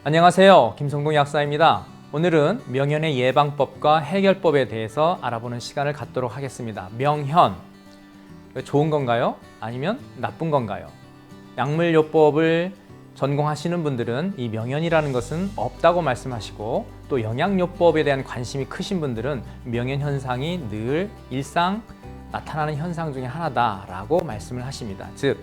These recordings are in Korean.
안녕하세요. 김성동 약사입니다. 오늘은 명현의 예방법과 해결법에 대해서 알아보는 시간을 갖도록 하겠습니다. 명현, 좋은 건가요? 아니면 나쁜 건가요? 약물요법을 전공하시는 분들은 이 명현이라는 것은 없다고 말씀하시고, 또 영양요법에 대한 관심이 크신 분들은 명현 현상이 늘 일상 나타나는 현상 중에 하나다라고 말씀을 하십니다. 즉,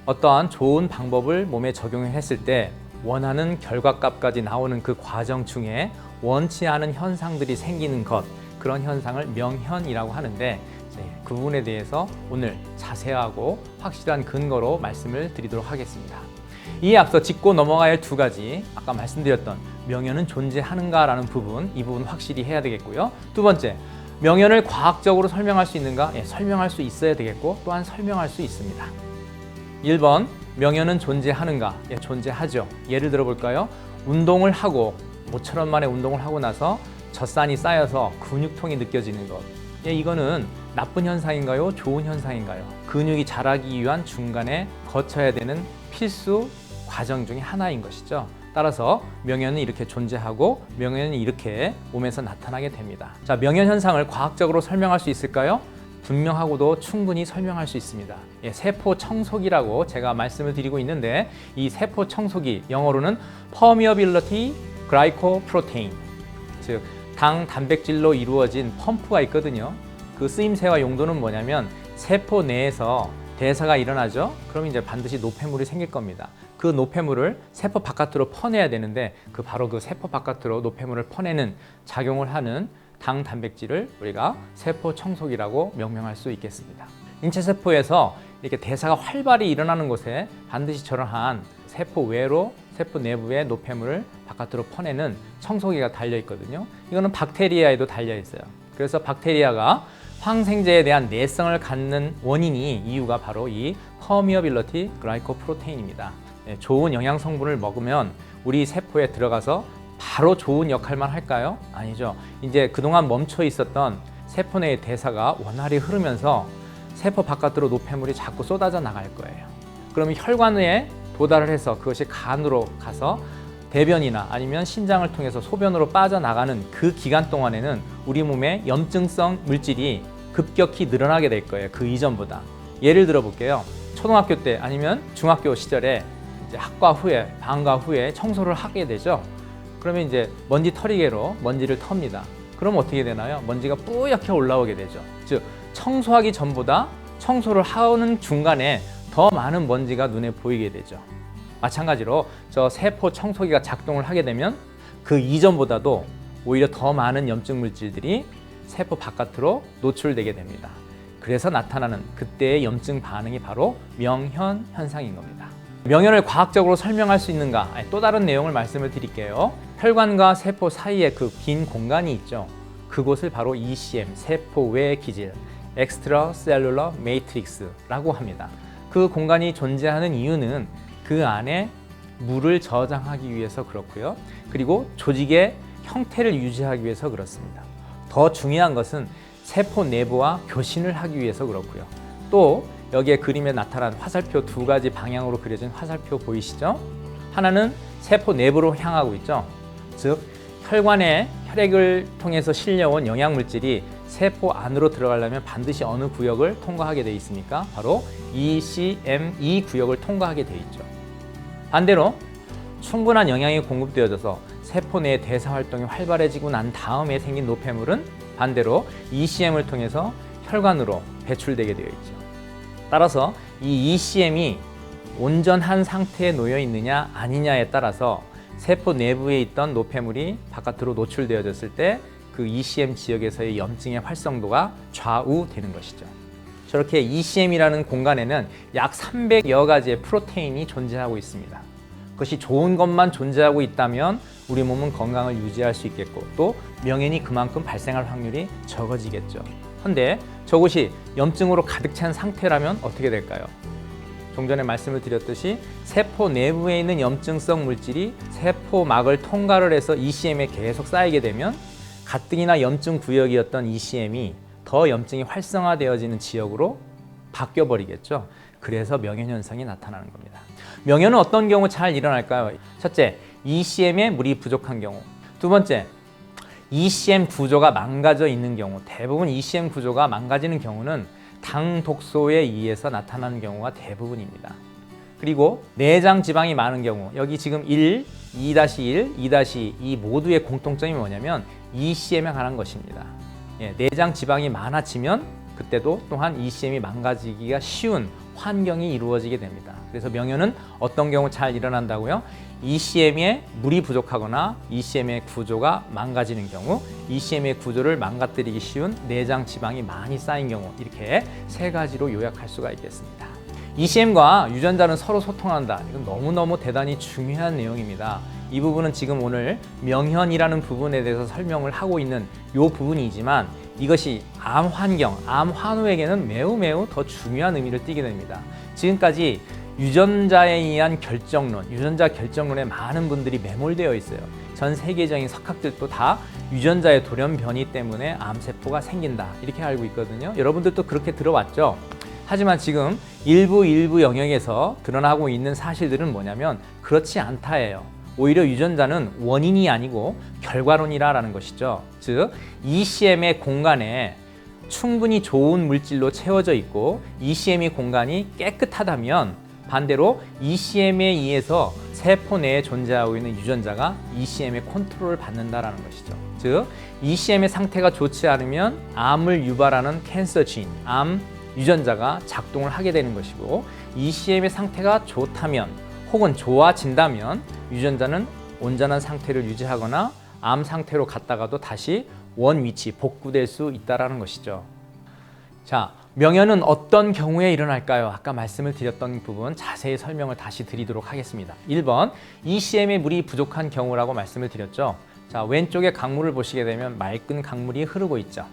어떠한 좋은 방법을 몸에 적용했을 때 원하는 결과값까지 나오는 그 과정 중에 원치 않은 현상들이 생기는 것, 그런 현상을 명현이라고 하는데, 그 부분에 대해서 오늘 자세하고 확실한 근거로 말씀을 드리도록 하겠습니다. 이에 앞서 짚고 넘어가야 할 두 가지, 아까 말씀드렸던 명현은 존재하는가라는 부분, 이 부분 확실히 해야 되겠고요. 두 번째, 명현을 과학적으로 설명할 수 있는가? 설명할 수 있어야 되겠고, 또한 설명할 수 있습니다. 1번, 명현은 존재하는가? 존재하죠. 예를 들어 볼까요? 운동을 하고 모처럼 만에 운동을 하고 나서 젖산이 쌓여서 근육통이 느껴지는 것. 이거는 나쁜 현상인가요? 좋은 현상인가요? 근육이 자라기 위한 중간에 거쳐야 되는 필수 과정 중에 하나인 것이죠. 따라서 명현은 이렇게 존재하고 명현은 이렇게 몸에서 나타나게 됩니다. 자, 명현 현상을 과학적으로 설명할 수 있을까요? 분명하고도 충분히 설명할 수 있습니다. 세포 청소기라고 제가 말씀을 드리고 있는데, 이 세포 청소기, 영어로는 Permeability Glycoprotein, 즉 당 단백질로 이루어진 펌프가 있거든요. 그 쓰임새와 용도는 뭐냐면, 세포 내에서 대사가 일어나죠. 그럼 이제 반드시 노폐물이 생길 겁니다. 그 노폐물을 세포 바깥으로 퍼내야 되는데, 바로 그 세포 바깥으로 노폐물을 퍼내는 작용을 하는 당 단백질을 우리가 세포 청소기라고 명명할 수 있겠습니다. 인체 세포에서 이렇게 대사가 활발히 일어나는 곳에 반드시 저러한 세포 외로 세포 내부의 노폐물을 바깥으로 퍼내는 청소기가 달려 있거든요. 이거는 박테리아에도 달려 있어요. 그래서 박테리아가 항생제에 대한 내성을 갖는 원인이, 이유가 바로 이 Permeability Glycoprotein입니다. 좋은 영양 성분을 먹으면 우리 세포에 들어가서 바로 좋은 역할만 할까요? 아니죠. 이제 그동안 멈춰 있었던 세포 내의 대사가 원활히 흐르면서 세포 바깥으로 노폐물이 자꾸 쏟아져 나갈 거예요. 그러면 혈관에 도달을 해서 그것이 간으로 가서 대변이나 아니면 신장을 통해서 소변으로 빠져나가는 그 기간 동안에는 우리 몸에 염증성 물질이 급격히 늘어나게 될 거예요. 그 이전보다. 예를 들어 볼게요. 초등학교 때 아니면 중학교 시절에 이제 학과 후에, 방과 후에 청소를 하게 되죠. 그러면 이제 먼지 털이개로 먼지를 텁니다. 그럼 어떻게 되나요? 먼지가 뿌옇게 올라오게 되죠. 즉, 청소하기 전보다 청소를 하는 중간에 더 많은 먼지가 눈에 보이게 되죠. 마찬가지로 저 세포 청소기가 작동을 하게 되면 그 이전보다도 오히려 더 많은 염증 물질들이 세포 바깥으로 노출되게 됩니다. 그래서 나타나는 그때의 염증 반응이 바로 명현 현상인 겁니다. 명현을 과학적으로 설명할 수 있는가? 또 다른 내용을 말씀을 드릴게요. 혈관과 세포 사이에 그 빈 공간이 있죠. 그곳을 바로 ECM, 세포 외 기질, Extracellular Matrix라고 합니다. 그 공간이 존재하는 이유는 그 안에 물을 저장하기 위해서 그렇고요. 그리고 조직의 형태를 유지하기 위해서 그렇습니다. 더 중요한 것은 세포 내부와 교신을 하기 위해서 그렇고요. 또 여기에 그림에 나타난 화살표 두 가지 방향으로 그려진 화살표 보이시죠? 하나는 세포 내부로 향하고 있죠. 즉, 혈관에 혈액을 통해서 실려온 영양물질이 세포 안으로 들어가려면 반드시 어느 구역을 통과하게 되어 있습니까? 바로 ECM, 이 구역을 통과하게 되어 있죠. 반대로 충분한 영양이 공급되어져서 세포 내의 대사 활동이 활발해지고 난 다음에 생긴 노폐물은 반대로 ECM을 통해서 혈관으로 배출되게 되어 있죠. 따라서 이 ECM이 온전한 상태에 놓여 있느냐 아니냐에 따라서 세포 내부에 있던 노폐물이 바깥으로 노출되어졌을 때 그 ECM 지역에서의 염증의 활성도가 좌우되는 것이죠. 저렇게 ECM이라는 공간에는 약 300여 가지의 프로테인이 존재하고 있습니다. 그것이 좋은 것만 존재하고 있다면 우리 몸은 건강을 유지할 수 있겠고, 또 명현이 그만큼 발생할 확률이 적어지겠죠. 그런데 저것이 염증으로 가득 찬 상태라면 어떻게 될까요? 좀 전에 말씀을 드렸듯이 세포 내부에 있는 염증성 물질이 세포막을 통과를 해서 ECM에 계속 쌓이게 되면 가뜩이나 염증 구역이었던 ECM이 더 염증이 활성화되어지는 지역으로 바뀌어버리겠죠. 그래서 명현 현상이 나타나는 겁니다. 명현은 어떤 경우 잘 일어날까요? 첫째, ECM에 물이 부족한 경우. 두 번째, ECM 구조가 망가져 있는 경우. 대부분 ECM 구조가 망가지는 경우는 당 독소에 의해서 나타나는 경우가 대부분입니다. 그리고 내장 지방이 많은 경우, 여기 지금 1, 2-1, 2-2 이 모두의 공통점이 뭐냐면 ECM에 관한 것입니다. 예, 내장 지방이 많아지면 그때도 또한 ECM이 망가지기가 쉬운 환경이 이루어지게 됩니다. 그래서 명현은 어떤 경우 잘 일어난다고요? ECM에 물이 부족하거나 ECM의 구조가 망가지는 경우, ECM의 구조를 망가뜨리기 쉬운 내장 지방이 많이 쌓인 경우, 이렇게 세 가지로 요약할 수가 있겠습니다. ECM과 유전자는 서로 소통한다. 이건 너무너무 대단히 중요한 내용입니다. 이 부분은 지금 오늘 명현이라는 부분에 대해서 설명을 하고 있는 이 부분이지만 이것이 암 환경, 암 환우에게는 매우 더 중요한 의미를 띠게 됩니다. 지금까지 유전자에 의한 결정론, 유전자 결정론에 많은 분들이 매몰되어 있어요. 전 세계적인 석학들도 다 유전자의 돌연변이 때문에 암세포가 생긴다, 이렇게 알고 있거든요. 여러분들도 그렇게 들어왔죠? 하지만 지금 일부 영역에서 드러나고 있는 사실들은 뭐냐면 그렇지 않다예요. 오히려 유전자는 원인이 아니고 결과론이라는 것이죠. 즉, ECM의 공간에 충분히 좋은 물질로 채워져 있고 ECM의 공간이 깨끗하다면 반대로 ECM에 의해서 세포 내에 존재하고 있는 유전자가 ECM의 컨트롤을 받는다는 것이죠. 즉, ECM의 상태가 좋지 않으면 암을 유발하는 캔서 진, 암 유전자가 작동을 하게 되는 것이고, ECM의 상태가 좋다면 혹은 좋아진다면 유전자는 온전한 상태를 유지하거나 암 상태로 갔다가도 다시 원 위치 복구될 수 있다는 것이죠. 자, 명현은 어떤 경우에 일어날까요? 아까 말씀을 드렸던 부분 자세히 설명을 다시 드리도록 하겠습니다. 1번, ECM에 물이 부족한 경우라고 말씀을 드렸죠. 자, 왼쪽에 강물을 보시게 되면 맑은 강물이 흐르고 있죠.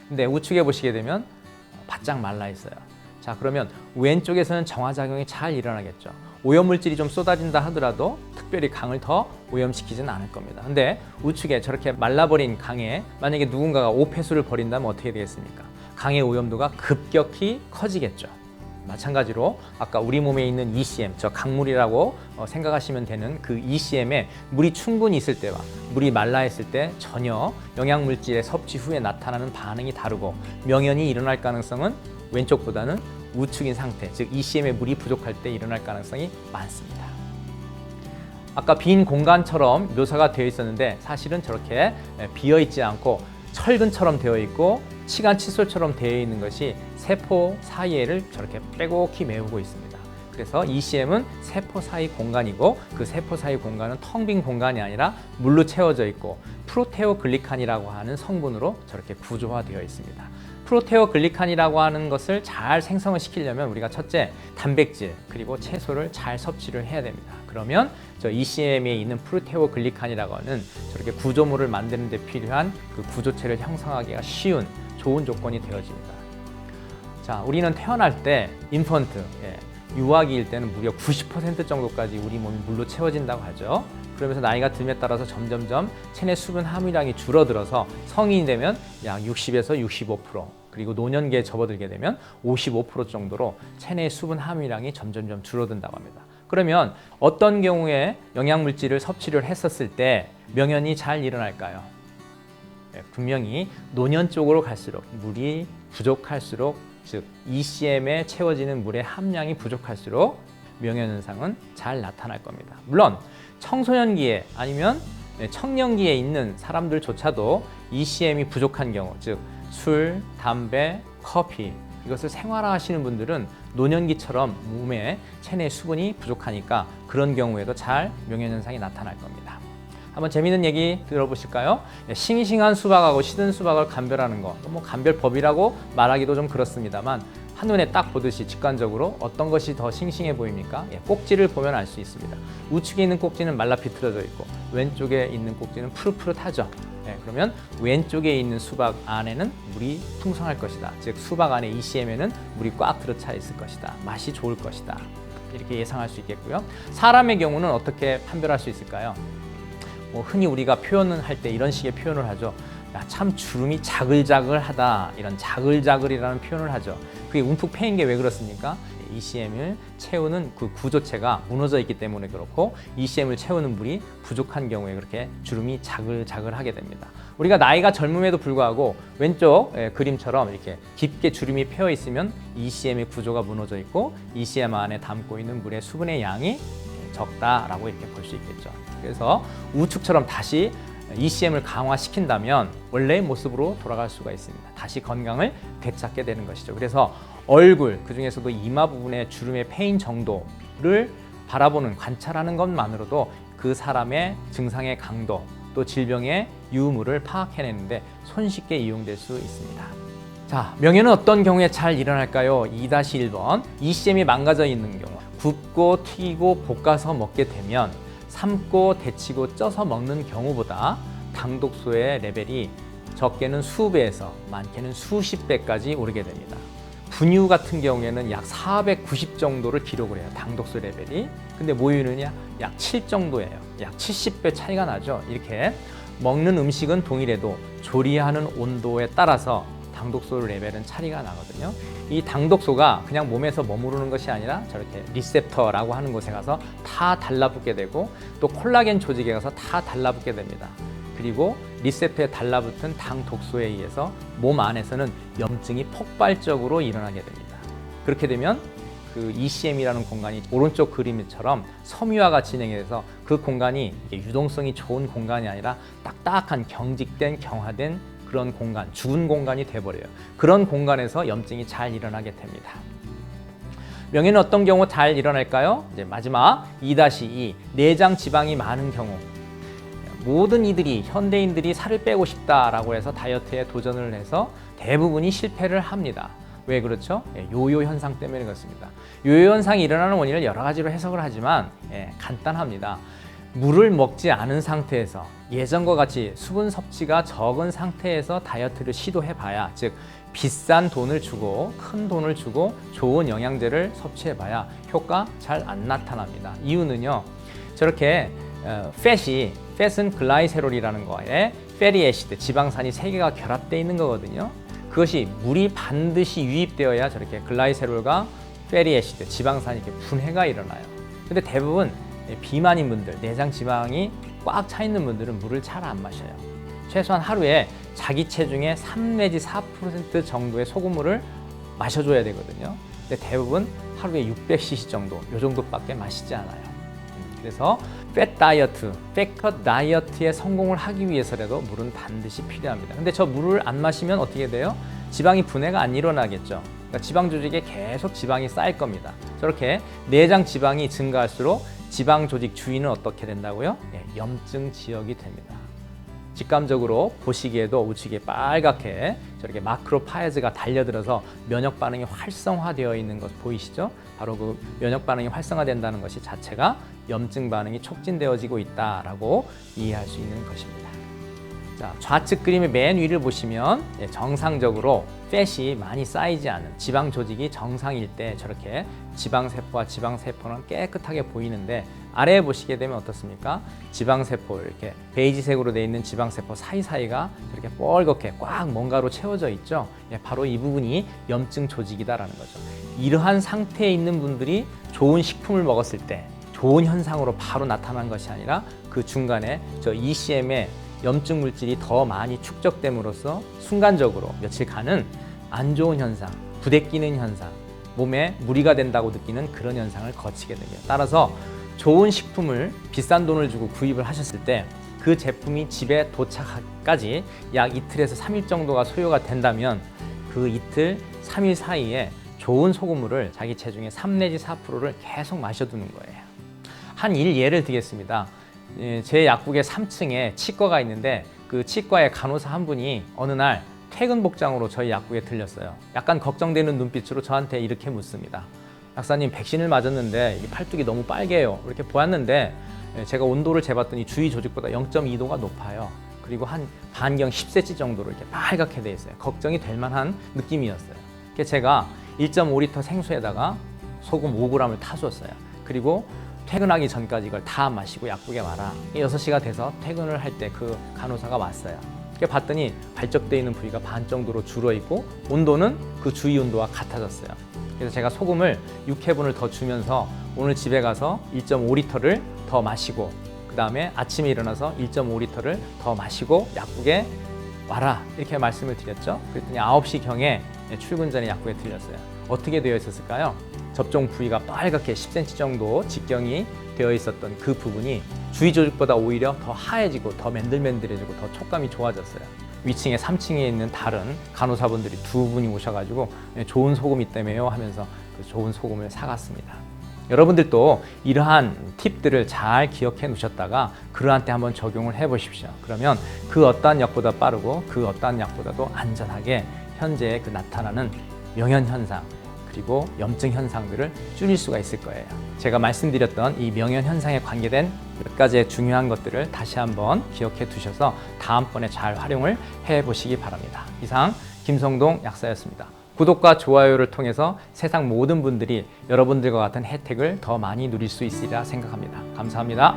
근데 우측에 보시게 되면 바짝 말라 있어요. 자, 그러면 왼쪽에서는 정화작용이 잘 일어나겠죠. 오염물질이 좀 쏟아진다 하더라도 특별히 강을 더 오염시키지는 않을 겁니다. 근데 우측에 저렇게 말라버린 강에 만약에 누군가가 오폐수를 버린다면 어떻게 되겠습니까? 강의 오염도가 급격히 커지겠죠. 마찬가지로 아까 우리 몸에 있는 ECM, 저 강물이라고 생각하시면 되는 그 ECM에 물이 충분히 있을 때와 물이 말라 있을 때 전혀 영양물질의 섭취 후에 나타나는 반응이 다르고 명현이 일어날 가능성은 왼쪽보다는 우측인 상태, 즉 ECM에 물이 부족할 때 일어날 가능성이 많습니다. 아까 빈 공간처럼 묘사가 되어 있었는데 사실은 저렇게 비어 있지 않고 철근처럼 되어 있고 치간 칫솔처럼 되어 있는 것이 세포 사이에를 저렇게 빼곡히 메우고 있습니다. 그래서 ECM은 세포 사이 공간이고 그 세포 사이 공간은 텅 빈 공간이 아니라 물로 채워져 있고 프로테오글리칸이라고 하는 성분으로 저렇게 구조화되어 있습니다. 프로테오글리칸이라고 하는 것을 잘 생성을 시키려면 우리가 첫째, 단백질 그리고 채소를 잘 섭취를 해야 됩니다. 그러면 저 ECM에 있는 프로테오글리칸이라고 하는 저렇게 구조물을 만드는 데 필요한 그 구조체를 형성하기가 쉬운 좋은 조건이 되어집니다. 자, 우리는 태어날 때 인펀트, 유아기일 때는 무려 90% 정도까지 우리 몸이 물로 채워진다고 하죠. 그러면서 나이가 들에 따라서 점점점 체내 수분 함유량이 줄어들어서 성인이 되면 약 60에서 65%, 그리고 노년기에 접어들게 되면 55% 정도로 체내 수분 함유량이 점점점 줄어든다고 합니다. 그러면 어떤 경우에 영양물질을 섭취를 했었을 때 명현이 잘 일어날까요? 분명히 노년 쪽으로 갈수록 물이 부족할수록, 즉 ECM에 채워지는 물의 함량이 부족할수록 명현 현상은 잘 나타날 겁니다. 물론 청소년기에 아니면 청년기에 있는 사람들조차도 ECM이 부족한 경우, 즉 술, 담배, 커피 이것을 생활화하시는 분들은 노년기처럼 몸에 체내 수분이 부족하니까 그런 경우에도 잘 명현 현상이 나타날 겁니다. 한번 재미있는 얘기 들어보실까요? 싱싱한 수박하고 시든 수박을 감별하는 거, 뭐 감별법이라고 말하기도 좀 그렇습니다만 한눈에 딱 보듯이 직관적으로 어떤 것이 더 싱싱해 보입니까? 꼭지를 보면 알 수 있습니다. 우측에 있는 꼭지는 말라 비틀어져 있고 왼쪽에 있는 꼭지는 푸릇푸릇하죠. 그러면 왼쪽에 있는 수박 안에는 물이 풍성할 것이다. 즉 수박 안에 ECM에는 물이 꽉 들어차 있을 것이다. 맛이 좋을 것이다. 이렇게 예상할 수 있겠고요. 사람의 경우는 어떻게 판별할 수 있을까요? 흔히 우리가 표현을 할 때 이런 식의 표현을 하죠. 야, 참 주름이 자글자글하다, 이런 자글자글이라는 표현을 하죠. 그게 움푹 패인 게 왜 그렇습니까? ECM을 채우는 그 구조체가 무너져 있기 때문에 그렇고 ECM을 채우는 물이 부족한 경우에 그렇게 주름이 자글자글하게 됩니다. 우리가 나이가 젊음에도 불구하고 왼쪽 그림처럼 이렇게 깊게 주름이 패여 있으면 ECM의 구조가 무너져 있고 ECM 안에 담고 있는 물의 수분의 양이 적다라고 이렇게 볼 수 있겠죠. 그래서 우측처럼 다시 ECM을 강화시킨다면 원래의 모습으로 돌아갈 수가 있습니다. 다시 건강을 되찾게 되는 것이죠. 그래서 얼굴, 그중에서도 이마 부분의 주름의 패인 정도를 바라보는, 관찰하는 것만으로도 그 사람의 증상의 강도, 또 질병의 유무를 파악해내는데 손쉽게 이용될 수 있습니다. 자, 명예는 어떤 경우에 잘 일어날까요? 2-1번, ECM이 망가져 있는 경우, 굽고 튀기고 볶아서 먹게 되면 삶고 데치고 쪄서 먹는 경우보다 당독소의 레벨이 적게는 수배에서 많게는 수십 배까지 오르게 됩니다. 분유 같은 경우에는 약 490 정도를 기록을 해요. 당독소 레벨이. 근데 모유는요 약 7 정도예요. 약 70배 차이가 나죠. 이렇게 먹는 음식은 동일해도 조리하는 온도에 따라서 당독소 레벨은 차이가 나거든요. 이 당독소가 그냥 몸에서 머무르는 것이 아니라 저렇게 리셉터라고 하는 곳에 가서 다 달라붙게 되고 또 콜라겐 조직에 가서 다 달라붙게 됩니다. 그리고 리셉터에 달라붙은 당독소에 의해서 몸 안에서는 염증이 폭발적으로 일어나게 됩니다. 그렇게 되면 그 ECM이라는 공간이 오른쪽 그림처럼 섬유화가 진행돼서 그 공간이 유동성이 좋은 공간이 아니라 딱딱한 경직된 경화된 그런 공간, 죽은 공간이 돼버려요. 그런 공간에서 염증이 잘 일어나게 됩니다. 명예는 어떤 경우 잘 일어날까요? 이제 마지막 2-2, 내장 지방이 많은 경우. 모든 이들이, 현대인들이 살을 빼고 싶다라고 해서 다이어트에 도전을 해서 대부분이 실패를 합니다. 왜 그렇죠? 요요 현상 때문에 그렇습니다. 요요 현상이 일어나는 원인을 여러 가지로 해석을 하지만 간단합니다. 물을 먹지 않은 상태에서 예전과 같이 수분 섭취가 적은 상태에서 다이어트를 시도해봐야, 즉 비싼 돈을 주고 큰 돈을 주고 좋은 영양제를 섭취해봐야 효과 잘 안 나타납니다. 이유는요, 저렇게 팻은 글라이세롤이라는 거에 패리 애시드, 지방산이 3개가 결합되어 있는 거거든요. 그것이 물이 반드시 유입되어야 저렇게 글라이세롤과 패리 애시드, 지방산이 이렇게 분해가 일어나요. 근데 대부분 비만인 분들, 내장 지방이 꽉 차 있는 분들은 물을 잘 안 마셔요. 최소한 하루에 자기 체중의 3 내지 4% 정도의 소금물을 마셔줘야 되거든요. 근데 대부분 하루에 600cc 정도, 이 정도밖에 마시지 않아요. 그래서 팻 다이어트에 성공을 하기 위해서라도 물은 반드시 필요합니다. 근데 저 물을 안 마시면 어떻게 돼요? 지방이 분해가 안 일어나겠죠. 그러니까 지방 조직에 계속 지방이 쌓일 겁니다. 저렇게 내장 지방이 증가할수록 지방 조직 주위는 어떻게 된다고요? 염증 지역이 됩니다. 직감적으로 보시기에도 우측에 빨갛게 저렇게 마크로파이즈가 달려들어서 면역 반응이 활성화되어 있는 것 보이시죠? 바로 그 면역 반응이 활성화된다는 것이 자체가 염증 반응이 촉진되어지고 있다라고 이해할 수 있는 것입니다. 자, 좌측 그림의 맨 위를 보시면 정상적으로 팻이 많이 쌓이지 않은 지방 조직이 정상일 때 저렇게 지방세포와 지방세포는 깨끗하게 보이는데, 아래에 보시게 되면 어떻습니까? 지방세포, 이렇게 베이지색으로 되어 있는 지방세포 사이사이가 저렇게 뻘겋게 꽉 뭔가로 채워져 있죠. 바로 이 부분이 염증 조직이다라는 거죠. 이러한 상태에 있는 분들이 좋은 식품을 먹었을 때 좋은 현상으로 바로 나타난 것이 아니라 그 중간에 저 ECM의 염증 물질이 더 많이 축적됨으로써 순간적으로 며칠간은 안 좋은 현상, 부대끼는 현상, 몸에 무리가 된다고 느끼는 그런 현상을 거치게 됩니다. 따라서 좋은 식품을 비싼 돈을 주고 구입을 하셨을 때 그 제품이 집에 도착까지 약 이틀에서 3일 정도가 소요가 된다면 그 이틀, 3일 사이에 좋은 소금물을 자기 체중의 3 내지 4%를 계속 마셔두는 거예요. 한 예를 들겠습니다. 제 약국의 3층에 치과가 있는데 그 치과의 간호사 한 분이 어느 날 퇴근 복장으로 저희 약국에 들렸어요. 약간 걱정되는 눈빛으로 저한테 이렇게 묻습니다. 약사님, 백신을 맞았는데 이 팔뚝이 너무 빨개요. 이렇게 보았는데 제가 온도를 재봤더니 주위 조직보다 0.2도가 높아요. 그리고 한 반경 10cm 정도로 이렇게 빨갛게 돼 있어요. 걱정이 될 만한 느낌이었어요. 그래서 제가 1.5리터 생수에다가 소금 5g을 타주었어요. 그리고 퇴근하기 전까지 이걸 다 마시고 약국에 와라. 6시가 돼서 퇴근을 할 때 그 간호사가 왔어요. 봤더니 발적되어 있는 부위가 반 정도로 줄어 있고 온도는 그 주위 온도와 같아졌어요. 그래서 제가 소금을 6회분을 더 주면서 오늘 집에 가서 1.5리터를 더 마시고 그 다음에 아침에 일어나서 1.5리터를 더 마시고 약국에 와라 이렇게 말씀을 드렸죠. 그랬더니 9시경에 출근 전에 약국에 들렸어요. 어떻게 되어 있었을까요? 접종 부위가 빨갛게 10cm 정도 직경이 되어 있었던 그 부분이 주위 조직보다 오히려 더 하얘지고 더 맨들맨들해지고 더 촉감이 좋아졌어요. 위층에 3층에 있는 다른 간호사분들이 두 분이 오셔가지고 좋은 소금이 있다며요 하면서 그 좋은 소금을 사갔습니다. 여러분들도 이러한 팁들을 잘 기억해 놓으셨다가 그러한 때 한번 적용을 해 보십시오. 그러면 그 어떠한 약보다 빠르고 그 어떠한 약보다도 안전하게 현재 그 나타나는 명현 현상 그리고 염증 현상들을 줄일 수가 있을 거예요. 제가 말씀드렸던 이 명현 현상에 관계된 몇 가지의 중요한 것들을 다시 한번 기억해 두셔서 다음번에 잘 활용을 해 보시기 바랍니다. 이상 김성동 약사였습니다. 구독과 좋아요를 통해서 세상 모든 분들이 여러분들과 같은 혜택을 더 많이 누릴 수 있으리라 생각합니다. 감사합니다.